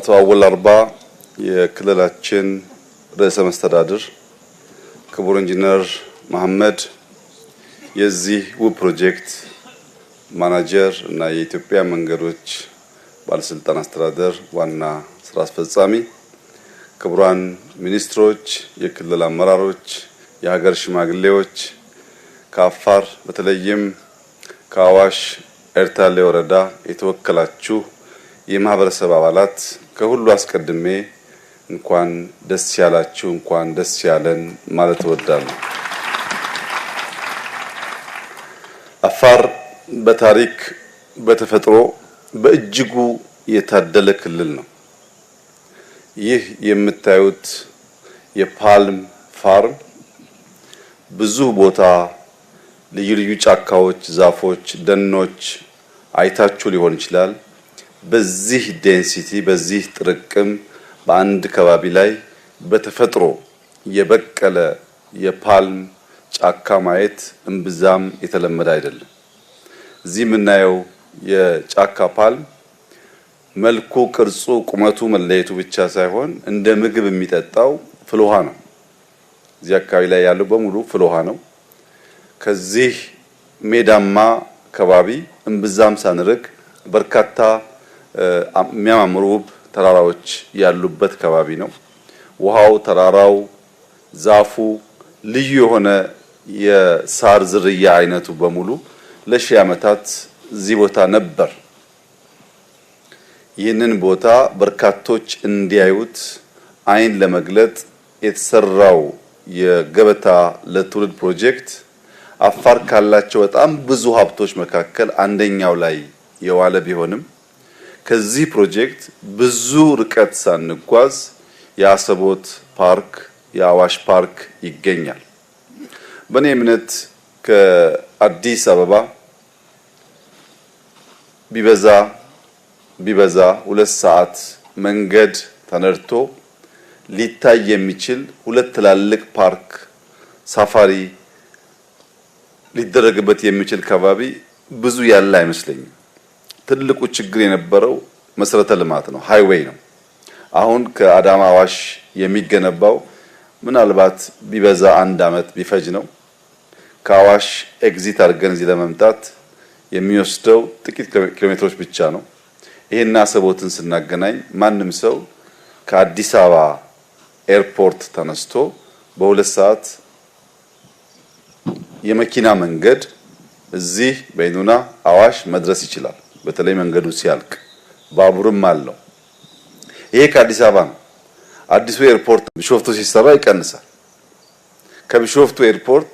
አቶ አወል አርባ የክልላችን ርዕሰ መስተዳድር፣ ክቡር ኢንጂነር መሐመድ የዚህ ውብ ፕሮጀክት ማናጀር እና የኢትዮጵያ መንገዶች ባለስልጣን አስተዳደር ዋና ስራ አስፈጻሚ፣ ክቡራን ሚኒስትሮች፣ የክልል አመራሮች፣ የሀገር ሽማግሌዎች፣ ከአፋር በተለይም ከአዋሽ ኤርታሌ ወረዳ የተወከላችሁ የማህበረሰብ አባላት ከሁሉ አስቀድሜ እንኳን ደስ ያላችሁ እንኳን ደስ ያለን ማለት እወዳለሁ። አፋር በታሪክ በተፈጥሮ በእጅጉ የታደለ ክልል ነው። ይህ የምታዩት የፓልም ፋርም ብዙ ቦታ ልዩ ልዩ ጫካዎች፣ ዛፎች፣ ደኖች አይታችሁ ሊሆን ይችላል። በዚህ ዴንሲቲ በዚህ ጥርቅም በአንድ ከባቢ ላይ በተፈጥሮ የበቀለ የፓልም ጫካ ማየት እምብዛም የተለመደ አይደለም። እዚህ የምናየው የጫካ ፓልም መልኩ፣ ቅርጹ፣ ቁመቱ መለየቱ ብቻ ሳይሆን እንደ ምግብ የሚጠጣው ፍል ውሃ ነው። እዚህ አካባቢ ላይ ያለው በሙሉ ፍል ውሃ ነው። ከዚህ ሜዳማ ከባቢ እምብዛም ሳንርቅ በርካታ የሚያማምሩ ውብ ተራራዎች ያሉበት ከባቢ ነው። ውሃው፣ ተራራው፣ ዛፉ ልዩ የሆነ የሳር ዝርያ አይነቱ በሙሉ ለሺህ ዓመታት እዚህ ቦታ ነበር። ይህንን ቦታ በርካቶች እንዲያዩት አይን ለመግለጥ የተሰራው የገበታ ለትውልድ ፕሮጀክት አፋር ካላቸው በጣም ብዙ ሀብቶች መካከል አንደኛው ላይ የዋለ ቢሆንም ከዚህ ፕሮጀክት ብዙ ርቀት ሳንጓዝ የአሰቦት ፓርክ፣ የአዋሽ ፓርክ ይገኛል። በእኔ እምነት ከአዲስ አበባ ቢበዛ 2 ሰዓት መንገድ ተነድቶ ሊታይ የሚችል 2 ትላልቅ ፓርክ ሳፋሪ ሊደረግበት የሚችል ከባቢ ብዙ ያለ አይመስለኝም። ትልቁ ችግር የነበረው መሰረተ ልማት ነው፣ ሃይዌይ ነው። አሁን ከአዳማ አዋሽ የሚገነባው ምናልባት ቢበዛ 1 ዓመት ቢፈጅ ነው። ከአዋሽ ኤግዚት አድርገን እዚህ ለመምጣት የሚወስደው ጥቂት ኪሎሜትሮች ብቻ ነው። ይሄና አሰቦትን ስናገናኝ ማንም ሰው ከአዲስ አበባ ኤርፖርት ተነስቶ በ2 ሰዓት የመኪና መንገድ እዚህ በይኑና አዋሽ መድረስ ይችላል። በተለይ መንገዱ ሲያልቅ ባቡርም አለው። ይሄ ከአዲስ አበባ ነው። አዲሱ ኤርፖርት ቢሾፍቱ ሲሰራ ይቀንሳል። ከቢሾፍቱ ኤርፖርት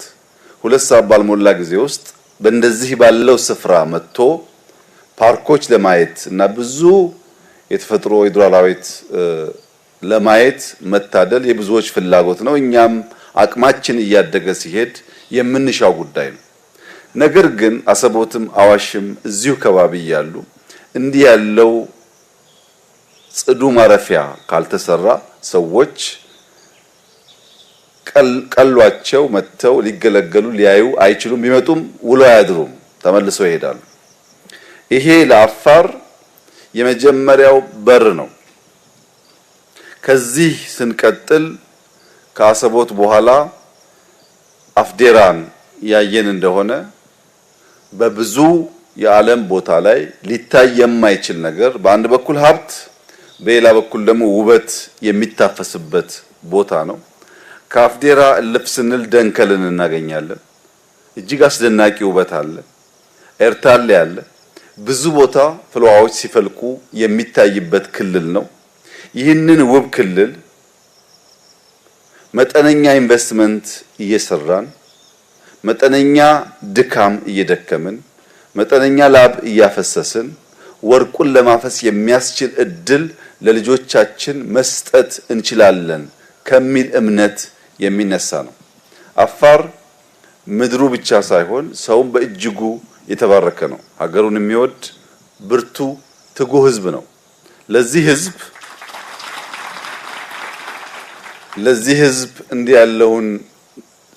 2 ሰዓት ባልሞላ ጊዜ ውስጥ በእንደዚህ ባለው ስፍራ መጥቶ ፓርኮች ለማየት እና ብዙ የተፈጥሮ የዱር አራዊት ለማየት መታደል የብዙዎች ፍላጎት ነው። እኛም አቅማችን እያደገ ሲሄድ የምንሻው ጉዳይ ነው። ነገር ግን አሰቦትም አዋሽም እዚሁ ከባቢ ያሉ እንዲህ ያለው ጽዱ ማረፊያ ካልተሰራ ሰዎች ቀሏቸው መጥተው ሊገለገሉ ሊያዩ አይችሉም። ቢመጡም ውሎ አያድሩም፣ ተመልሰው ይሄዳሉ። ይሄ ለአፋር የመጀመሪያው በር ነው። ከዚህ ስንቀጥል ከአሰቦት በኋላ አፍዴራን ያየን እንደሆነ በብዙ የዓለም ቦታ ላይ ሊታይ የማይችል ነገር በአንድ በኩል ሀብት፣ በሌላ በኩል ደግሞ ውበት የሚታፈስበት ቦታ ነው። ከአፍዴራ እልፍ ስንል ደንከልን እናገኛለን። እጅግ አስደናቂ ውበት አለ። ኤርታሌ አለ። ብዙ ቦታ ፍልውሃዎች ሲፈልቁ የሚታይበት ክልል ነው። ይህንን ውብ ክልል መጠነኛ ኢንቨስትመንት እየሰራን መጠነኛ ድካም እየደከምን መጠነኛ ላብ እያፈሰስን ወርቁን ለማፈስ የሚያስችል እድል ለልጆቻችን መስጠት እንችላለን ከሚል እምነት የሚነሳ ነው። አፋር ምድሩ ብቻ ሳይሆን ሰውም በእጅጉ የተባረከ ነው። ሀገሩን የሚወድ ብርቱ ትጉህ ህዝብ ነው። ለዚህ ህዝብ እንዲህ ያለውን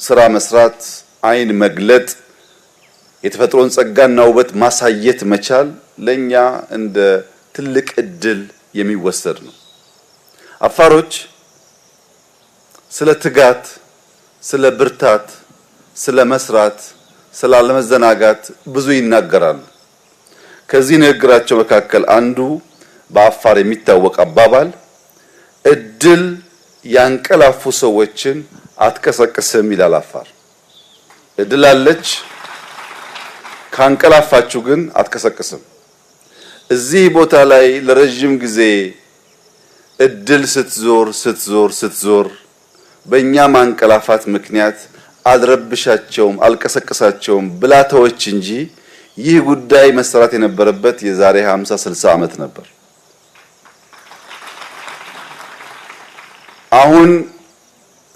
ስራ መስራት፣ አይን መግለጥ፣ የተፈጥሮን ጸጋና ውበት ማሳየት መቻል ለኛ እንደ ትልቅ እድል የሚወሰድ ነው። አፋሮች ስለ ትጋት፣ ስለ ብርታት፣ ስለ መስራት፣ ስለ አለመዘናጋት ብዙ ይናገራሉ። ከዚህ ንግግራቸው መካከል አንዱ በአፋር የሚታወቅ አባባል እድል ያንቀላፉ ሰዎችን አትቀሰቅስም ይላል። አፋር እድል አለች፣ ካንቀላፋችሁ ግን አትቀሰቅስም። እዚህ ቦታ ላይ ለረጅም ጊዜ እድል ስትዞር በእኛ ማንቀላፋት ምክንያት አልረብሻቸውም አልቀሰቅሳቸውም ብላተዎች እንጂ ይህ ጉዳይ መሰራት የነበረበት የዛሬ 50 60 ዓመት ነበር። አሁን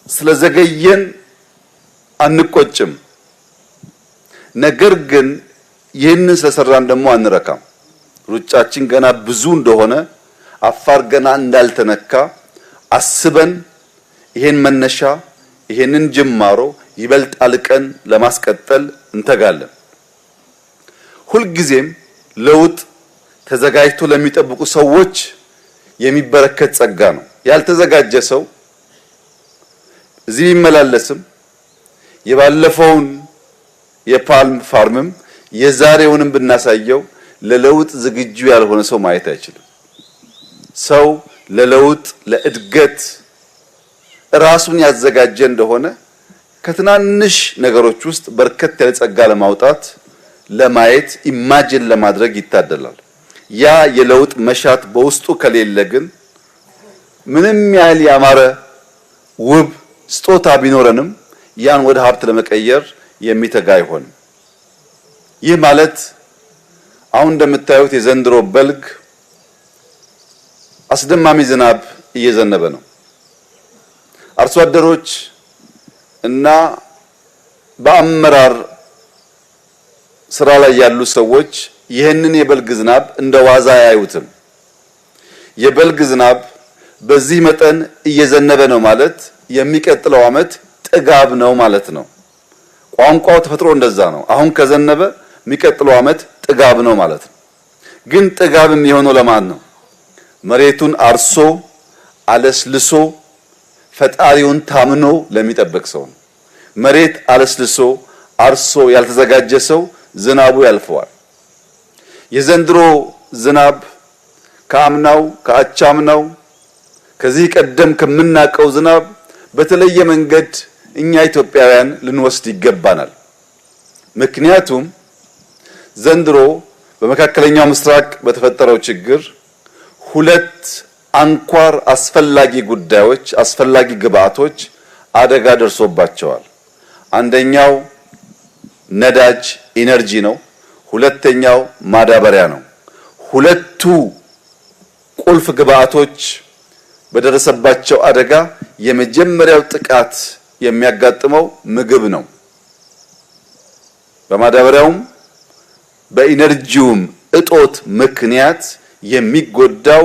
ስለዘገየን አንቆጭም። ነገር ግን ይህንን ስለሰራን ደግሞ አንረካም። ሩጫችን ገና ብዙ እንደሆነ አፋር ገና እንዳልተነካ አስበን ይሄን መነሻ ይሄንን ጅማሮ ይበልጥ አልቀን ለማስቀጠል እንተጋለን። ሁልጊዜም ለውጥ ተዘጋጅቶ ለሚጠብቁ ሰዎች የሚበረከት ጸጋ ነው። ያልተዘጋጀ ሰው እዚህ ቢመላለስም የባለፈውን የፓልም ፋርምም የዛሬውንም ብናሳየው ለለውጥ ዝግጁ ያልሆነ ሰው ማየት አይችልም። ሰው ለለውጥ ለእድገት ራሱን ያዘጋጀ እንደሆነ ከትናንሽ ነገሮች ውስጥ በርከት ያለ ጸጋ ለማውጣት ለማየት ኢማጂን ለማድረግ ይታደላል። ያ የለውጥ መሻት በውስጡ ከሌለ ግን ምንም ያህል ያማረ ውብ ስጦታ ቢኖረንም ያን ወደ ሀብት ለመቀየር የሚተጋ አይሆንም። ይህ ማለት አሁን እንደምታዩት የዘንድሮ በልግ አስደማሚ ዝናብ እየዘነበ ነው። አርሶ አደሮች እና በአመራር ስራ ላይ ያሉ ሰዎች ይህንን የበልግ ዝናብ እንደ ዋዛ ያዩትም። የበልግ ዝናብ በዚህ መጠን እየዘነበ ነው ማለት የሚቀጥለው ዓመት ጥጋብ ነው ማለት ነው። ቋንቋው ተፈጥሮ እንደዛ ነው። አሁን ከዘነበ የሚቀጥለው ዓመት ጥጋብ ነው ማለት ነው። ግን ጥጋብ የሚሆነው ለማን ነው? መሬቱን አርሶ አለስልሶ ፈጣሪውን ታምኖ ለሚጠብቅ ሰው ነው። መሬት አለስልሶ አርሶ ያልተዘጋጀ ሰው ዝናቡ ያልፈዋል። የዘንድሮ ዝናብ ከአምናው ከአቻምናው ከዚህ ቀደም ከምናቀው ዝናብ በተለየ መንገድ እኛ ኢትዮጵያውያን ልንወስድ ይገባናል። ምክንያቱም ዘንድሮ በመካከለኛው ምስራቅ በተፈጠረው ችግር ሁለት አንኳር አስፈላጊ ጉዳዮች አስፈላጊ ግብአቶች አደጋ ደርሶባቸዋል። አንደኛው ነዳጅ ኢነርጂ ነው። ሁለተኛው ማዳበሪያ ነው። ሁለቱ ቁልፍ ግብአቶች በደረሰባቸው አደጋ የመጀመሪያው ጥቃት የሚያጋጥመው ምግብ ነው። በማዳበሪያውም በኢነርጂውም እጦት ምክንያት የሚጎዳው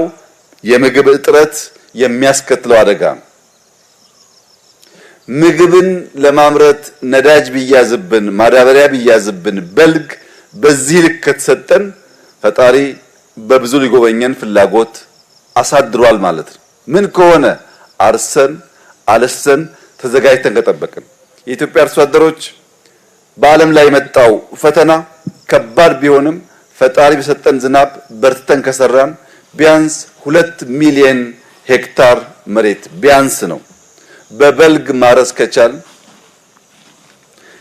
የምግብ እጥረት የሚያስከትለው አደጋ ነው። ምግብን ለማምረት ነዳጅ ቢያዝብን ማዳበሪያ ቢያዝብን በልግ በዚህ ልክ ከተሰጠን ፈጣሪ በብዙ ሊጎበኘን ፍላጎት አሳድሯል ማለት ነው። ምን ከሆነ አርሰን አለሰን ተዘጋጅተን ከጠበቅን። የኢትዮጵያ አርሶ አደሮች በዓለም ላይ የመጣው ፈተና ከባድ ቢሆንም ፈጣሪ በሰጠን ዝናብ በርትተን ከሰራን ቢያንስ 2 ሚሊዮን ሄክታር መሬት ቢያንስ ነው በበልግ ማረስ ከቻል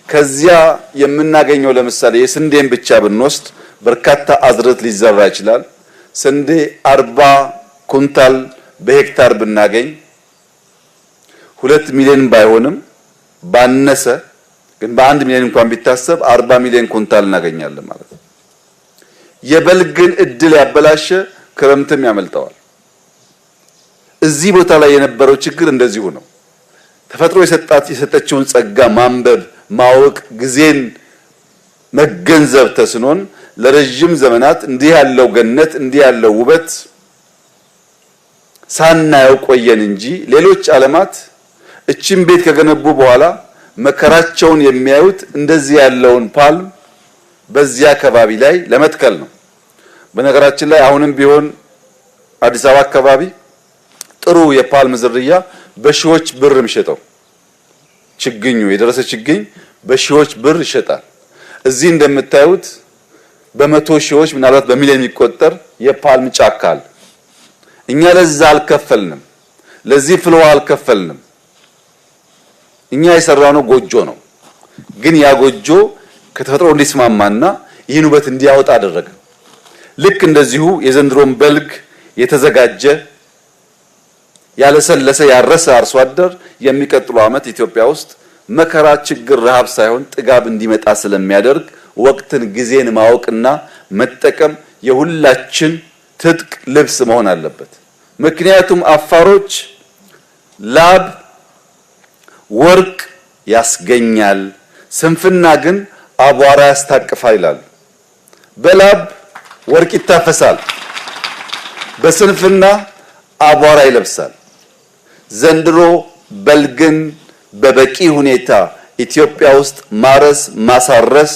ከዚያ የምናገኘው ለምሳሌ የስንዴን ብቻ ብንወስድ በርካታ አዝርዕት ሊዘራ ይችላል። ስንዴ 40 ኩንታል በሄክታር ብናገኝ 2 ሚሊዮን ባይሆንም ባነሰ ግን በ1 ሚሊዮን እንኳን ቢታሰብ 40 ሚሊዮን ኩንታል እናገኛለን ማለት ነው። የበልግን እድል ያበላሸ ክረምትም ያመልጠዋል። እዚህ ቦታ ላይ የነበረው ችግር እንደዚሁ ነው። ተፈጥሮ የሰጠችውን ጸጋ ማንበብ ማወቅ ጊዜን መገንዘብ ተስኖን ለረጅም ዘመናት እንዲህ ያለው ገነት እንዲህ ያለው ውበት ሳናየው ቆየን እንጂ ሌሎች ዓለማት እቺን ቤት ከገነቡ በኋላ መከራቸውን የሚያዩት እንደዚህ ያለውን ፓልም በዚያ አካባቢ ላይ ለመትከል ነው። በነገራችን ላይ አሁንም ቢሆን አዲስ አበባ አካባቢ ጥሩ የፓልም ዝርያ በሺዎች ብር የሚሸጠው ችግኙ የደረሰ ችግኝ በሺዎች ብር ይሸጣል። እዚህ እንደምታዩት በመቶ ሺዎች ምናልባት በሚሊዮን የሚቆጠር የፓልም ጫካ አለ። እኛ ለዛ አልከፈልንም፣ ለዚህ ፍልዋ አልከፈልንም። እኛ የሰራነው ጎጆ ነው። ግን ያ ጎጆ ከተፈጥሮ እንዲስማማና ይህን ውበት እንዲያወጣ አደረገ። ልክ እንደዚሁ የዘንድሮን በልግ የተዘጋጀ ያለሰለሰ ያረሰ አርሶ አደር የሚቀጥለው ዓመት ኢትዮጵያ ውስጥ መከራ፣ ችግር፣ ረሃብ ሳይሆን ጥጋብ እንዲመጣ ስለሚያደርግ ወቅትን፣ ጊዜን ማወቅና መጠቀም የሁላችን ትጥቅ ልብስ መሆን አለበት። ምክንያቱም አፋሮች ላብ ወርቅ ያስገኛል፣ ስንፍና ግን አቧራ ያስታቅፋል ይላሉ። በላብ ወርቅ ይታፈሳል፣ በስንፍና አቧራ ይለብሳል። ዘንድሮ በልግን በበቂ ሁኔታ ኢትዮጵያ ውስጥ ማረስ ማሳረስ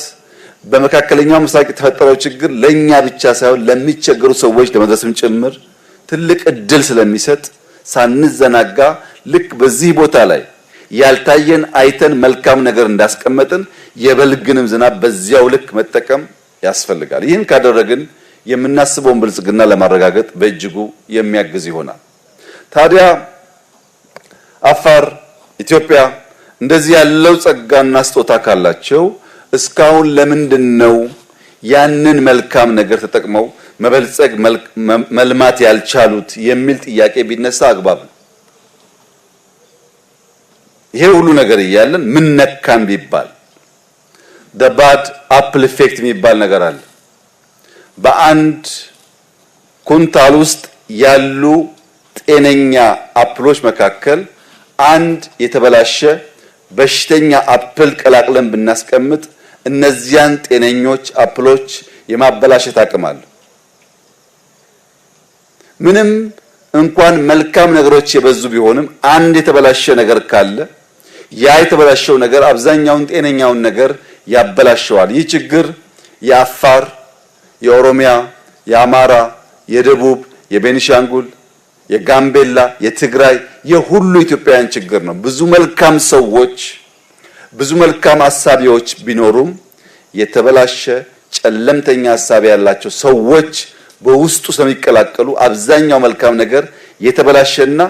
በመካከለኛው ምስራቅ የተፈጠረው ችግር ለኛ ብቻ ሳይሆን ለሚቸገሩ ሰዎች ለመድረስም ጭምር ትልቅ እድል ስለሚሰጥ ሳንዘናጋ ልክ በዚህ ቦታ ላይ ያልታየን አይተን መልካም ነገር እንዳስቀመጥን የበልግንም ዝናብ በዚያው ልክ መጠቀም ያስፈልጋል። ይህን ካደረግን የምናስበውን ብልጽግና ለማረጋገጥ በእጅጉ የሚያግዝ ይሆናል። ታዲያ አፋር፣ ኢትዮጵያ እንደዚህ ያለው ጸጋና ስጦታ ካላቸው እስካሁን ለምንድነው ያንን መልካም ነገር ተጠቅመው መበልጸግ መልማት ያልቻሉት የሚል ጥያቄ ቢነሳ አግባብ ነው። ይሄ ሁሉ ነገር እያለን ምን ነካን ቢባል the bad apple effect የሚባል ነገር አለ። በአንድ ኩንታል ውስጥ ያሉ ጤነኛ አፕሎች መካከል አንድ የተበላሸ በሽተኛ አፕል ቀላቅለን ብናስቀምጥ እነዚያን ጤነኞች አፕሎች የማበላሸት አቅም አለ። ምንም እንኳን መልካም ነገሮች የበዙ ቢሆንም አንድ የተበላሸ ነገር ካለ ያ የተበላሸው ነገር አብዛኛውን ጤነኛውን ነገር ያበላሸዋል። ይህ ችግር የአፋር፣ የኦሮሚያ፣ የአማራ፣ የደቡብ፣ የቤኒሻንጉል፣ የጋምቤላ፣ የትግራይ የሁሉ ኢትዮጵያውያን ችግር ነው። ብዙ መልካም ሰዎች ብዙ መልካም አሳቢዎች ቢኖሩም የተበላሸ ጨለምተኛ ሐሳብ ያላቸው ሰዎች በውስጡ ስለሚቀላቀሉ አብዛኛው መልካም ነገር የተበላሸና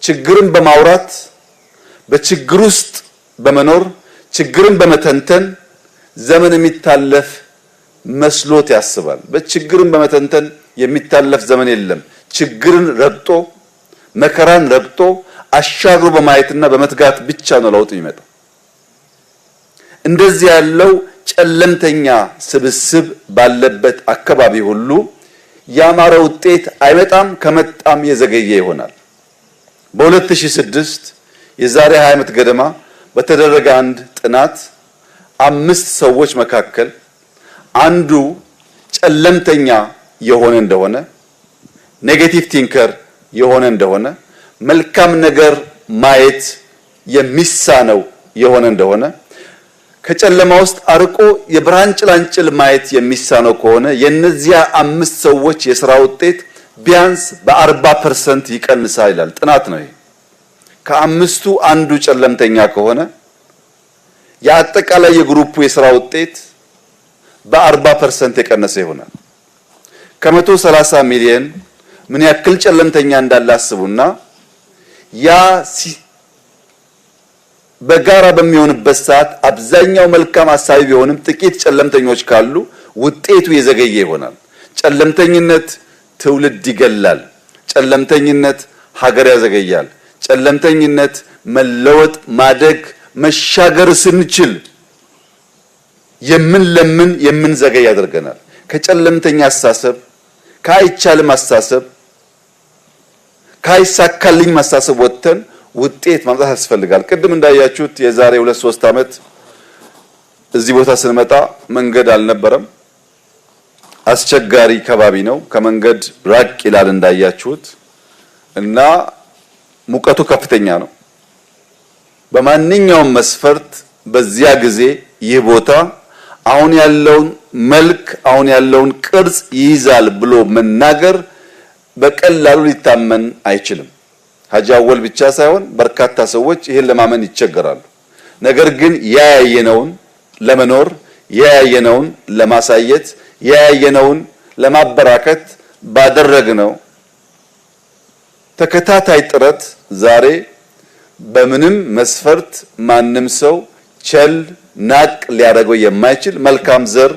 ችግርን በማውራት በችግር ውስጥ በመኖር ችግርን በመተንተን ዘመን የሚታለፍ መስሎት ያስባል። በችግርን በመተንተን የሚታለፍ ዘመን የለም። ችግርን ረግጦ መከራን ረግጦ አሻግሮ በማየትና በመትጋት ብቻ ነው ለውጥ የሚመጣው። እንደዚህ ያለው ጨለምተኛ ስብስብ ባለበት አካባቢ ሁሉ ያማረ ውጤት አይመጣም፣ ከመጣም የዘገየ ይሆናል። በ2006 የዛሬ 20 ዓመት ገደማ በተደረገ አንድ ጥናት 5 ሰዎች መካከል አንዱ ጨለምተኛ የሆነ እንደሆነ ኔጌቲቭ ቲንከር የሆነ እንደሆነ መልካም ነገር ማየት የሚሳነው የሆነ እንደሆነ ከጨለማ ውስጥ አርቆ የብርሃን ጭላንጭል ማየት የሚሳነው ከሆነ የነዚያ 5 ሰዎች የሥራ ውጤት ቢያንስ በ40% ይቀንሳል ይላል ጥናት ነው። ይሄ ከአምስቱ አንዱ ጨለምተኛ ከሆነ የአጠቃላይ የግሩፑ የሥራ ውጤት በ40% የቀነሰ ይሆናል። ከ130 ሚሊዮን ምን ያክል ጨለምተኛ እንዳለ አስቡና ያ በጋራ በሚሆንበት ሰዓት አብዛኛው መልካም አሳቢ ቢሆንም ጥቂት ጨለምተኞች ካሉ ውጤቱ የዘገየ ይሆናል። ጨለምተኝነት ትውልድ ይገላል። ጨለምተኝነት ሀገር ያዘገያል። ጨለምተኝነት መለወጥ፣ ማደግ፣ መሻገር ስንችል የምንለምን የምንዘገይ ያደርገናል። ከጨለምተኛ አስተሳሰብ፣ ካይቻልም አስተሳሰብ፣ ካይሳካልኝ አስተሳሰብ ወጥተን ውጤት ማምጣት ያስፈልጋል። ቅድም እንዳያችሁት የዛሬ 2-3 ዓመት እዚህ ቦታ ስንመጣ መንገድ አልነበረም። አስቸጋሪ ከባቢ ነው። ከመንገድ ራቅ ይላል እንዳያችሁት እና ሙቀቱ ከፍተኛ ነው። በማንኛውም መስፈርት በዚያ ጊዜ ይህ ቦታ አሁን ያለውን መልክ አሁን ያለውን ቅርጽ ይይዛል ብሎ መናገር በቀላሉ ሊታመን አይችልም። ሀጂ አወል ብቻ ሳይሆን በርካታ ሰዎች ይሄን ለማመን ይቸገራሉ። ነገር ግን ያያየነውን ለመኖር ያያየነውን ለማሳየት ያያየነውን ለማበራከት ባደረግነው ተከታታይ ጥረት ዛሬ በምንም መስፈርት ማንም ሰው ቸል ናቅ ሊያደርገው የማይችል መልካም ዘር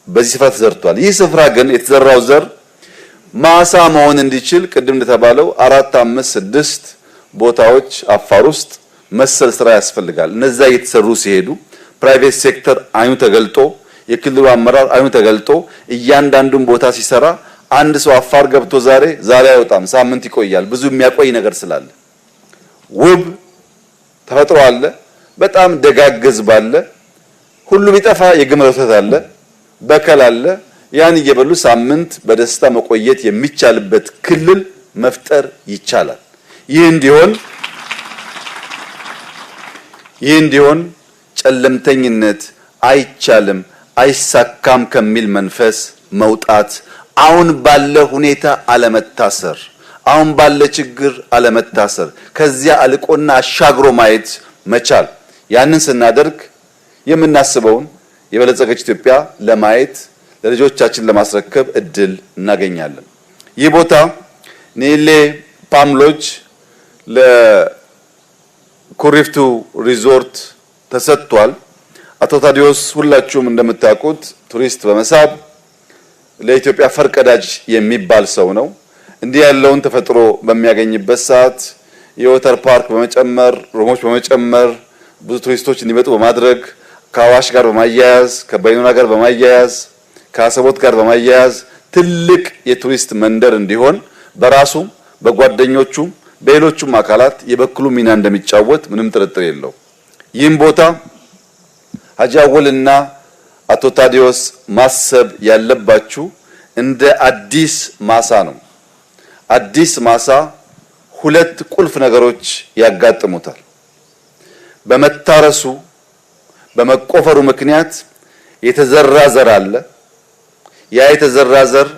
በዚህ ስፍራ ተዘርቷል። ይህ ስፍራ ግን የተዘራው ዘር ማሳ መሆን እንዲችል ቅድም እንደተባለው 4፣ 5፣ 6 ቦታዎች አፋር ውስጥ መሰል ስራ ያስፈልጋል። እነዛ እየተሰሩ ሲሄዱ ፕራይቬት ሴክተር አይኑ ተገልጦ የክልሉ አመራር አይኑ ተገልጦ እያንዳንዱን ቦታ ሲሰራ አንድ ሰው አፋር ገብቶ ዛሬ አይወጣም፣ ሳምንት ይቆያል። ብዙ የሚያቆይ ነገር ስላለ ውብ ተፈጥሮ አለ፣ በጣም ደጋግ ህዝብ አለ። ሁሉ ቢጠፋ የግመል ወተት አለ፣ በከል አለ። ያን እየበሉ ሳምንት በደስታ መቆየት የሚቻልበት ክልል መፍጠር ይቻላል። ይህ እንዲሆን ጨለምተኝነት አይቻልም አይሳካም ከሚል መንፈስ መውጣት፣ አሁን ባለ ሁኔታ አለመታሰር፣ አሁን ባለ ችግር አለመታሰር፣ ከዚያ አልቆና አሻግሮ ማየት መቻል። ያንን ስናደርግ የምናስበውን የበለጸገች ኢትዮጵያ ለማየት ለልጆቻችን ለማስረከብ እድል እናገኛለን። ይህ ቦታ ኔሌ ፓም ሎጅ ለኩሪፍቱ ሪዞርት ተሰጥቷል። አቶ ታዲዮስ ሁላችሁም እንደምታውቁት ቱሪስት በመሳብ ለኢትዮጵያ ፈርቀዳጅ የሚባል ሰው ነው። እንዲህ ያለውን ተፈጥሮ በሚያገኝበት ሰዓት የወተር ፓርክ በመጨመር ሮሞች በመጨመር ብዙ ቱሪስቶች እንዲመጡ በማድረግ ከአዋሽ ጋር በማያያዝ ከበይኑና ጋር በማያያዝ ከአሰቦት ጋር በማያያዝ ትልቅ የቱሪስት መንደር እንዲሆን በራሱ በጓደኞቹ በሌሎቹም አካላት የበኩሉ ሚና እንደሚጫወት ምንም ጥርጥር የለው። ይህም ቦታ ሀጂ አወልና አቶ ታዲዮስ ማሰብ ያለባችሁ እንደ አዲስ ማሳ ነው። አዲስ ማሳ ሁለት ቁልፍ ነገሮች ያጋጥሙታል። በመታረሱ በመቆፈሩ ምክንያት የተዘራ ዘር አለ። ያ የተዘራ ዘር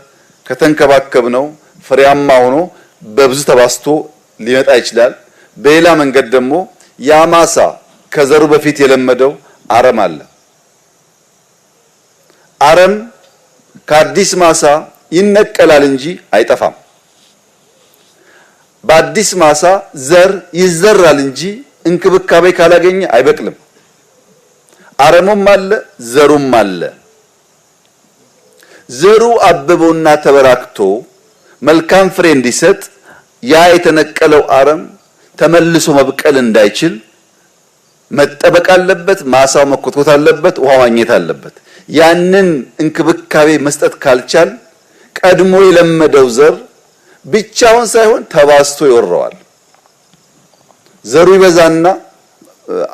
ከተንከባከብነው ፍሬያማ ሆኖ በብዙ ተባስቶ ሊመጣ ይችላል። በሌላ መንገድ ደግሞ ያ ማሳ ከዘሩ በፊት የለመደው አረም አለ። አረም ከአዲስ ማሳ ይነቀላል እንጂ አይጠፋም። በአዲስ ማሳ ዘር ይዘራል እንጂ እንክብካቤ ካላገኘ አይበቅልም። አረሙም አለ፣ ዘሩም አለ። ዘሩ አብቦና ተበራክቶ መልካም ፍሬ እንዲሰጥ ያ የተነቀለው አረም ተመልሶ መብቀል እንዳይችል መጠበቅ አለበት። ማሳው መኮትኮት አለበት፣ ውሃ ማግኘት አለበት። ያንን እንክብካቤ መስጠት ካልቻል ቀድሞ የለመደው ዘር ብቻውን ሳይሆን ተባስቶ ይወረዋል። ዘሩ ይበዛና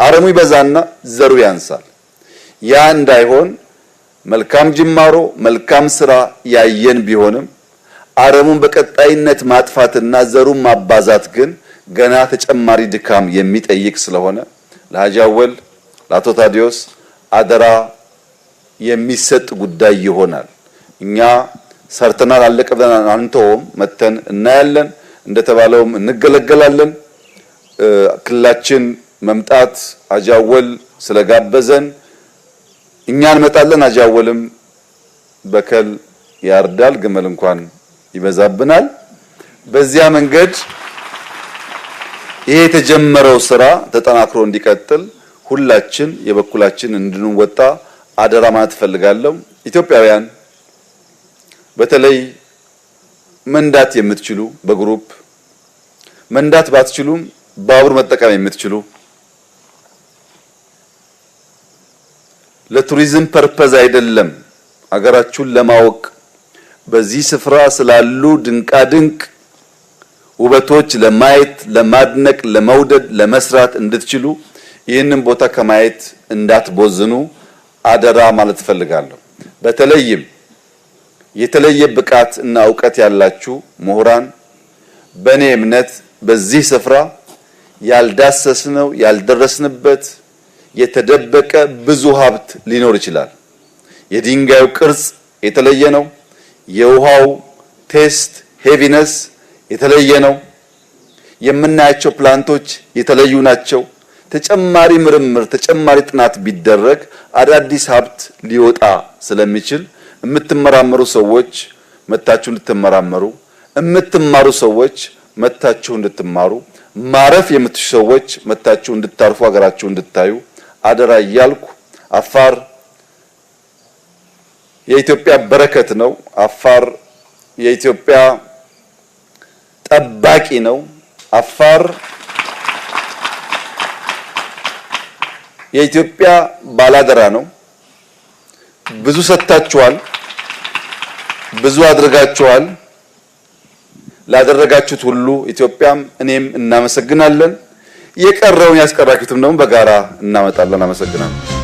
አረሙ ይበዛና ዘሩ ያንሳል። ያ እንዳይሆን መልካም ጅማሮ መልካም ስራ ያየን ቢሆንም አረሙን በቀጣይነት ማጥፋትና ዘሩን ማባዛት ግን ገና ተጨማሪ ድካም የሚጠይቅ ስለሆነ ለሀጂ አወል ለአቶ ታዲዮስ አደራ የሚሰጥ ጉዳይ ይሆናል። እኛ ሰርተናል አለቀ ብለን አንተውም፣ መተን እናያለን፣ እንደተባለውም እንገለገላለን። ክልላችን መምጣት ሀጂ አወል ስለጋበዘን እኛ እንመጣለን። ሀጂ አወልም በከል ያርዳል፣ ግመል እንኳን ይበዛብናል። በዚያ መንገድ ይሄ የተጀመረው ስራ ተጠናክሮ እንዲቀጥል ሁላችን የበኩላችን እንድንወጣ አደራ ማለት ፈልጋለሁ። ኢትዮጵያውያን በተለይ መንዳት የምትችሉ በግሩፕ መንዳት ባትችሉም ባቡር መጠቀም የምትችሉ ለቱሪዝም ፐርፐዝ አይደለም አገራችሁን ለማወቅ በዚህ ስፍራ ስላሉ ድንቃድንቅ ውበቶች ለማየት ለማድነቅ ለመውደድ ለመስራት እንድትችሉ ይህንን ቦታ ከማየት እንዳትቦዝኑ አደራ ማለት ፈልጋለሁ። በተለይም የተለየ ብቃት እና ዕውቀት ያላችሁ ምሁራን በእኔ እምነት በዚህ ስፍራ ያልዳሰስነው ያልደረስንበት የተደበቀ ብዙ ሀብት ሊኖር ይችላል። የድንጋዩ ቅርጽ የተለየ ነው። የውሃው ቴስት ሄቪነስ የተለየ ነው። የምናያቸው ፕላንቶች የተለዩ ናቸው። ተጨማሪ ምርምር ተጨማሪ ጥናት ቢደረግ አዳዲስ ሀብት ሊወጣ ስለሚችል የምትመራመሩ ሰዎች መታችሁ እንድትመራመሩ፣ የምትማሩ ሰዎች መታችሁ እንድትማሩ፣ ማረፍ የምትሹ ሰዎች መታችሁ እንድታርፉ ሀገራችሁ እንድታዩ አደራ እያልኩ አፋር የኢትዮጵያ በረከት ነው። አፋር የኢትዮጵያ ጠባቂ ነው። አፋር የኢትዮጵያ ባላደራ ነው። ብዙ ሰጥታችኋል፣ ብዙ አድርጋችኋል። ላደረጋችሁት ሁሉ ኢትዮጵያም እኔም እናመሰግናለን። የቀረውን ያስቀራችሁትም ደግሞ በጋራ እናመጣለን። አመሰግናለሁ።